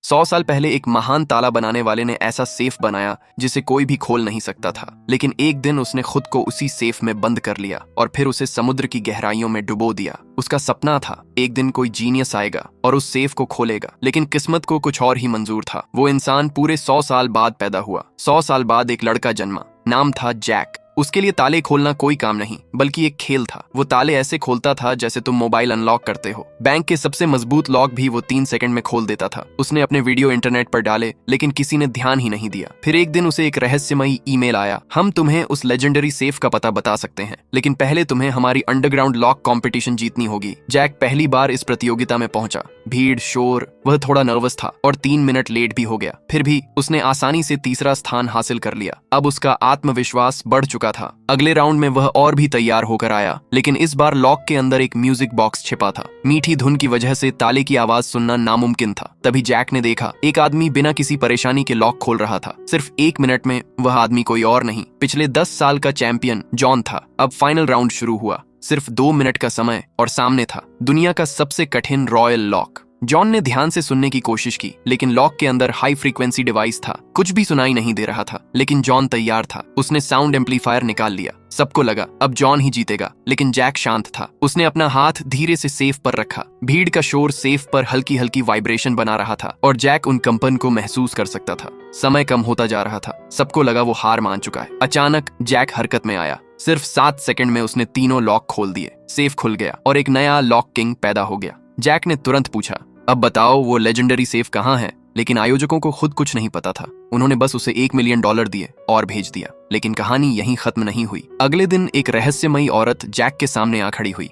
100 साल पहले एक महान ताला बनाने वाले ने ऐसा सेफ बनाया जिसे कोई भी खोल नहीं सकता था। लेकिन एक दिन उसने खुद को उसी सेफ में बंद कर लिया और फिर उसे समुद्र की गहराइयों में डुबो दिया। उसका सपना था एक दिन कोई जीनियस आएगा और उस सेफ को खोलेगा, लेकिन किस्मत को कुछ और ही मंजूर था। वो इंसान पूरे 100 साल बाद पैदा हुआ। 100 साल बाद एक लड़का जन्मा, नाम था जैक। उसके लिए ताले खोलना कोई काम नहीं बल्कि एक खेल था। वो ताले ऐसे खोलता था जैसे तुम मोबाइल अनलॉक करते हो। बैंक के सबसे मजबूत लॉक भी वो 3 सेकंड में खोल देता था। उसने अपने वीडियो इंटरनेट पर डाले, लेकिन किसी ने ध्यान ही नहीं दिया। फिर एक दिन उसे एक रहस्यमयी ईमेल आया, हम तुम्हें उस लेजेंडरी सेफ का पता बता सकते हैं, लेकिन पहले तुम्हें हमारी अंडरग्राउंड लॉक कंपटीशन जीतनी होगी। जैक पहली बार इस प्रतियोगिता में पहुंचा। भीड़, शोर, वह थोड़ा नर्वस था और 3 मिनट लेट भी हो गया। फिर भी उसने आसानी से तीसरा स्थान हासिल कर लिया। अब उसका आत्मविश्वास बढ़ चुका था। अगले राउंड में वह और भी तैयार होकर आया, लेकिन इस बार लॉक के अंदर एक म्यूजिक बॉक्स छिपा था। मीठी धुन की वजह से ताले की आवाज सुनना नामुमकिन था। तभी जैक ने देखा एक आदमी बिना किसी परेशानी के लॉक खोल रहा था। सिर्फ 1 मिनट में वह आदमी कोई और नहीं, पिछले 10 साल का चैंपियन जॉन था। अब फाइनल राउंड शुरू हुआ। सिर्फ 2 मिनट का समय और सामने था दुनिया का सबसे कठिन रॉयल लॉक। जॉन ने ध्यान से सुनने की कोशिश की, लेकिन लॉक के अंदर हाई फ्रीक्वेंसी डिवाइस था। कुछ भी सुनाई नहीं दे रहा था, लेकिन जॉन तैयार था। उसने साउंड एम्पलीफायर निकाल लिया। सबको लगा अब जॉन ही जीतेगा, लेकिन जैक शांत था। उसने अपना हाथ धीरे से सेफ पर रखा। भीड़ का शोर सेफ पर हल्की हल्की वाइब्रेशन बना रहा था और जैक उन कंपन को महसूस कर सकता था। समय कम होता जा रहा था। सबको लगा वो हार मान चुका है। अचानक जैक हरकत में आया। सिर्फ 7 सेकंड में उसने तीनों लॉक खोल दिए। सेफ खुल गया और एक नया लॉक किंग पैदा हो गया। जैक ने तुरंत पूछा, अब बताओ वो लेजेंडरी सेफ कहाँ है? लेकिन आयोजकों को खुद कुछ नहीं पता था। उन्होंने बस उसे $1 मिलियन दिए और भेज दिया। लेकिन कहानी यहीं खत्म नहीं हुई। अगले दिन एक रहस्यमयी औरत जैक के सामने आ खड़ी हुई।